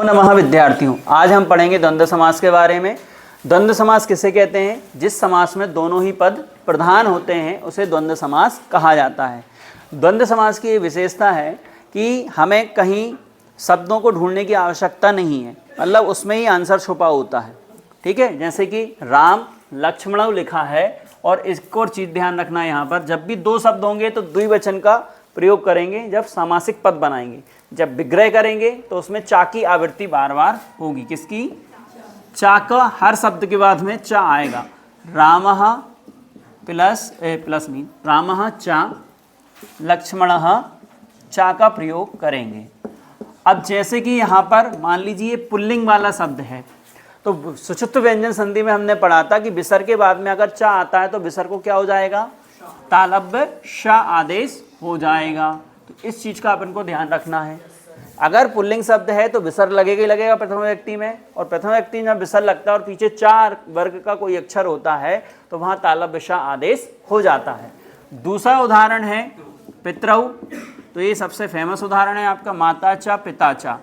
नमः विद्यार्थियों, आज हम पढ़ेंगे द्वंद्व समास के बारे में। द्वंद्व समास किसे कहते हैं? जिस समास में दोनों ही पद प्रधान होते हैं उसे द्वंद्व समास कहा जाता है। द्वंद्व समास की विशेषता है कि हमें कहीं शब्दों को ढूंढने की आवश्यकता नहीं है, मतलब उसमें ही आंसर छुपा होता है। ठीक है, जैसे कि राम लक्ष्मण लिखा है और इसको और चीज़ ध्यान रखना है, यहाँ पर जब भी दो शब्द होंगे तो द्विवचन का प्रयोग करेंगे जब सामासिक पद बनाएंगे। जब विग्रह करेंगे तो उसमें चा की आवृत्ति बार बार होगी। किसकी? चा का हर शब्द के बाद में चा आएगा। रामः रामः चा, लक्ष्मणः चा का प्रयोग करेंगे। अब जैसे कि यहाँ पर मान लीजिए पुल्लिंग वाला शब्द है, तो सुषुप्त व्यंजन संधि में हमने पढ़ा था कि विसर्ग के बाद में अगर चा आता है तो विसर्ग को क्या हो जाएगा? तालव्य श आदेश हो जाएगा। तो इस चीज़ का अपन को ध्यान रखना है। अगर पुल्लिंग शब्द है तो विसर्ग लगेगा ही लगेगा प्रथम व्यक्ति में, और प्रथम व्यक्ति में विसर्ग लगता है और पीछे चार वर्ग का कोई अक्षर होता है तो वहाँ तालव्य श आदेश हो जाता है। दूसरा उदाहरण है पितरऊ, तो ये सबसे फेमस उदाहरण है आपका माता चा पिता चा।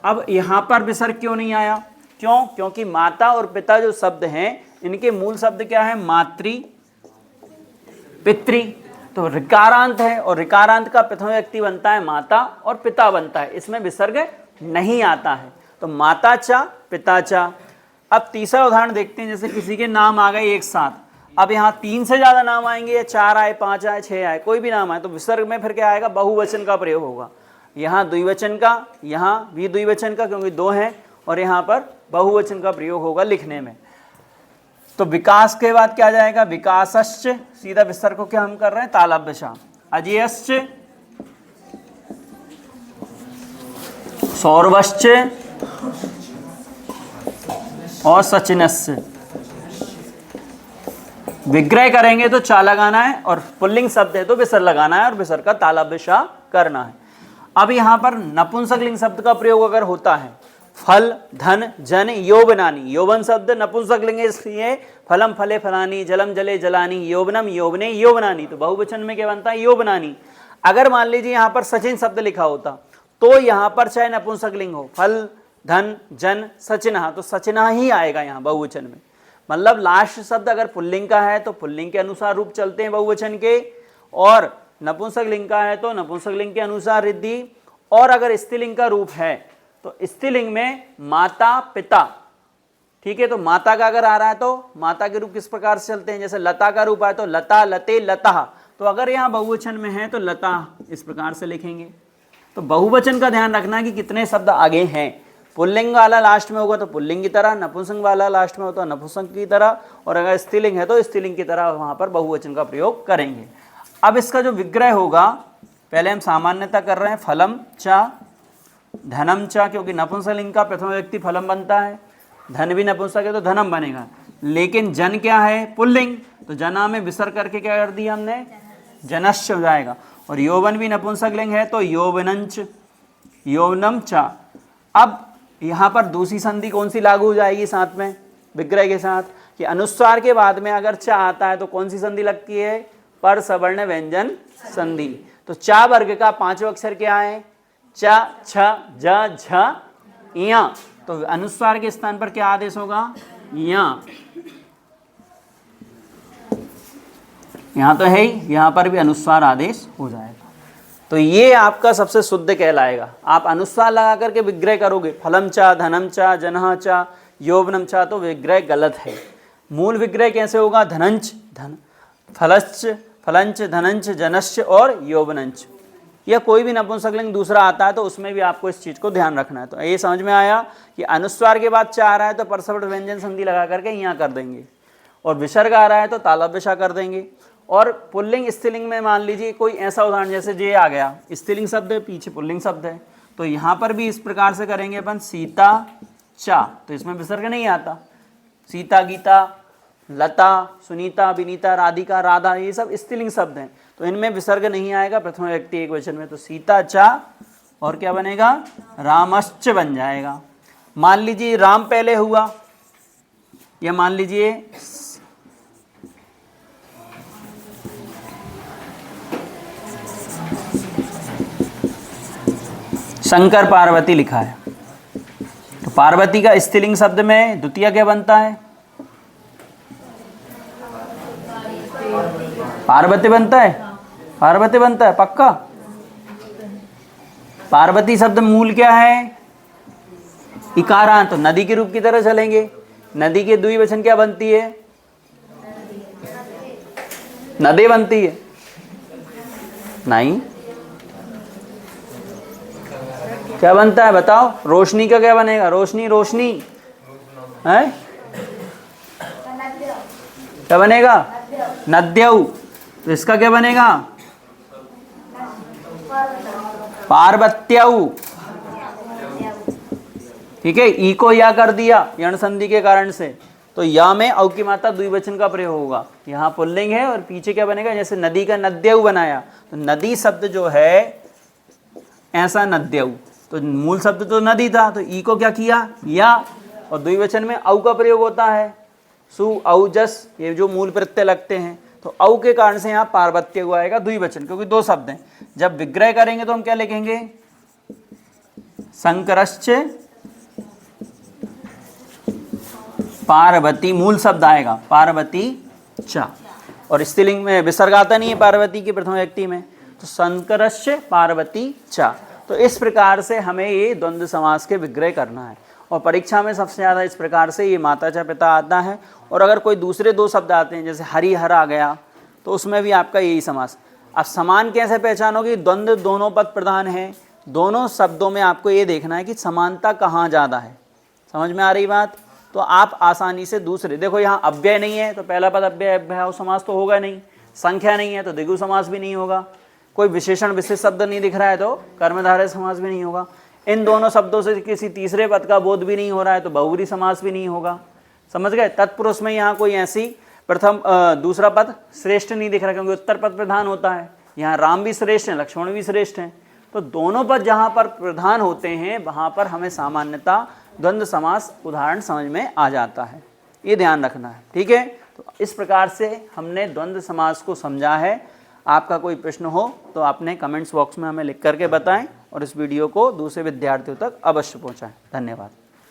अब यहाँ पर विसर्ग क्यों नहीं आया? क्यों? क्योंकि माता और पिता जो शब्द हैं इनके मूल शब्द क्या है? मातृ पितृ, तो ऋकारांत है और ऋकारांत का प्रथम व्यक्ति बनता है माता और पिता बनता है, इसमें विसर्ग नहीं आता है। तो माता चा पिता चा। अब तीसरा उदाहरण देखते हैं, जैसे किसी के नाम आ गए एक साथ। अब यहाँ तीन से ज़्यादा नाम आएंगे, या चार आए, पाँच आए, छः आए, कोई भी नाम आए, तो विसर्ग में फिर क्या आएगा? बहुवचन का प्रयोग होगा। यहाँ द्विवचन का, यहाँ भी द्विवचन का क्योंकि दो हैं, और यहाँ पर बहुवचन का प्रयोग होगा लिखने में। तो विकास के बाद क्या जाएगा? विकासश्च, सीधा विसर्ग को क्या हम कर रहे हैं? तालव्य श। अजयश्च, सौरभश्च और सचिनश्च। विग्रह करेंगे तो चा लगाना है, और पुल्लिंग शब्द है तो विसर्ग लगाना है, और विसर्ग का तालव्य श करना है। अब यहाँ पर नपुंसकलिंग शब्द का प्रयोग अगर होता है, फल धन जन यौवनानी, यौवन शब्द नपुंसकलिंग इसलिए फलम फले फलानी, जलम जले जलानी, यौवनम यौवने यौवनानी, तो बहुवचन में क्या बनता है? यौवनानी। अगर मान लीजिए यहाँ पर सचिन शब्द लिखा होता तो यहाँ पर चाहे नपुंसकलिंग हो, फल धन जन सचिनः, तो सचिनः ही आएगा यहाँ बहुवचन में। मतलब लास्ट शब्द अगर पुल्लिंग का है तो पुल्लिंग के अनुसार रूप चलते हैं बहुवचन के, और नपुंसकलिंग का है तो नपुंसकलिंग के अनुसार रिद्धि, और अगर स्त्रीलिंग का रूप है तो स्त्रीलिंग में माता पिता। ठीक है, तो माता का अगर आ रहा है तो माता के रूप किस प्रकार से चलते हैं? जैसे लता का रूप आए तो लता लते लता, तो अगर यहाँ बहुवचन में है तो लता इस प्रकार से लिखेंगे। तो बहुवचन का ध्यान रखना कि कितने शब्द आगे हैं। पुल्लिंग वाला लास्ट में होगा तो पुल्लिंग की तरह, नपुंसक वाला लास्ट में होता है नपुंसक की तरह, और अगर स्त्रीलिंग है तो स्त्रीलिंग की तरह वहाँ पर बहुवचन का प्रयोग करेंगे। अब इसका जो विग्रह होगा, पहले हम सामान्यता कर रहे हैं, फलम चा धनम चा, क्योंकि नपुंसकलिंग का प्रथम व्यक्ति फलम बनता है, धन भी नपुंसक है तो धनम बनेगा। लेकिन जन क्या है? पुल्लिंग, तो जना में विसर्ग करके क्या कर दिया हमने? जनश्च हो जाएगा। और यौवन भी नपुंसकलिंग है तो यौवनंच यौवनम चा। अब यहाँ पर दूसरी संधि कौन सी लागू हो जाएगी साथ में विग्रह के साथ? कि अनुस्वार के बाद में अगर चा आता है तो कौन सी संधि लगती है? पर सवर्ण व्यंजन संधि। तो चा वर्ग का पांचों अक्षर क्या है? च छ ज झ या, तो अनुस्वार के स्थान पर क्या आदेश होगा? या। यहां तो है ही, यहां पर भी अनुस्वार आदेश हो जाएगा। तो ये आपका सबसे शुद्ध कहलाएगा। आप अनुस्वार लगा करके विग्रह करोगे, फलम चा धनम चा जनः चा यौवनम चा, तो विग्रह गलत है। मूल विग्रह कैसे होगा? धनंच धन, फलश्च फलंच धनंच जनश्च और यौवनंच, या कोई भी नपुंसकलिंग दूसरा आता है तो उसमें भी आपको इस चीज़ को ध्यान रखना है। तो ये समझ में आया कि अनुस्वार के बाद चा आ रहा है तो परसवर्ण व्यंजन संधि लगा करके यहाँ कर देंगे, और विसर्ग आ रहा है तो तालव्य श कर देंगे। और पुल्लिंग स्त्रीलिंग में मान लीजिए कोई ऐसा उदाहरण, जैसे जे आ गया, स्त्रीलिंग शब्द है, पीछे पुल्लिंग शब्द है, तो यहाँ पर भी इस प्रकार से करेंगे अपन, सीता चा, तो इसमें विसर्ग नहीं आता। सीता गीता लता सुनीता विनीता राधिका राधा, ये सब स्त्रीलिंग शब्द हैं तो इनमें विसर्ग नहीं आएगा प्रथम व्यक्ति एक वचन में। तो सीता चा और क्या बनेगा? रामश्च बन जाएगा। मान लीजिए राम पहले हुआ, या मान लीजिए शंकर पार्वती लिखा है, पार्वती का स्त्रीलिंग शब्द में द्वितीय क्या बनता है? पार्वती बनता है, पार्वती बनता है पक्का। पार्वती शब्द मूल क्या है? इकारांत, तो नदी के रूप की तरह चलेंगे। नदी के द्विवचन क्या बनती है? नदी बनती है नहीं, क्या बनता है बताओ? रोशनी का क्या बनेगा? रोशनी, रोशनी है, क्या बनेगा? नद्यौ। तो इसका क्या बनेगा? पार्वत्यौ। ठीक है, ई को या कर दिया यण संधि के कारण से, तो या में औ की मात्रा द्विवचन का प्रयोग होगा। यहाँ पुल्लिंग है और पीछे क्या बनेगा? जैसे नदी का नद्यौ बनाया, तो नदी शब्द जो है ऐसा नद्यौ, तो मूल शब्द तो नदी था, तो ई को क्या किया? या, और द्विवचन में औ का प्रयोग होता है, सु औ जस, ये जो मूल प्रत्यय लगते हैं, तो औ के कारण से यहाँ पार्वत्य हुआ आएगा द्विवचन, क्योंकि दो शब्द हैं। जब विग्रह करेंगे तो हम क्या लिखेंगे? संकरश्च पार्वती, मूल शब्द आएगा पार्वती चा, और स्त्रीलिंग में विसर्ग आता नहीं है पार्वती की प्रथम व्यक्ति में, तो संकरश्च पार्वती चा। तो इस प्रकार से हमें ये द्वंद्व समास के विग्रह करना है, और परीक्षा में सबसे ज़्यादा इस प्रकार से ये माता चा पिता आता है। और अगर कोई दूसरे दो शब्द आते हैं जैसे हरिहर आ गया, तो उसमें भी आपका यही समास। अब समान कैसे पहचानोगे? द्वंद्व दोनों पद प्रधान हैं, दोनों शब्दों में आपको ये देखना है कि समानता कहाँ ज़्यादा है। समझ में आ रही बात? तो आप आसानी से दूसरे, देखो यहाँ अव्यय नहीं है तो पहला पद अव्यय अव्यय समास तो होगा नहीं, संख्या नहीं है तो द्विगु समास भी नहीं होगा, कोई विशेषण विशेष शब्द नहीं दिख रहा है तो कर्मधारय समास भी नहीं होगा, इन दोनों शब्दों से किसी तीसरे पद का बोध भी नहीं हो रहा है तो बहुव्रीहि समास भी नहीं होगा। समझ गए? तत्पुरुष में यहाँ कोई ऐसी प्रथम दूसरा पद श्रेष्ठ नहीं दिख रहा, क्योंकि उत्तर पद प्रधान होता है। यहाँ राम भी श्रेष्ठ हैं, लक्ष्मण भी श्रेष्ठ हैं, तो दोनों पद जहाँ पर प्रधान होते हैं वहाँ पर हमें सामान्यता द्वंद्व समास उदाहरण समझ में आ जाता है, ये ध्यान रखना है। ठीक है, तो इस प्रकार से हमने द्वंद्व समास को समझा है। आपका कोई प्रश्न हो तो आपने कमेंट्स बॉक्स में हमें लिख करके बताएं, और इस वीडियो को दूसरे विद्यार्थियों तक अवश्य पहुंचाएं। धन्यवाद।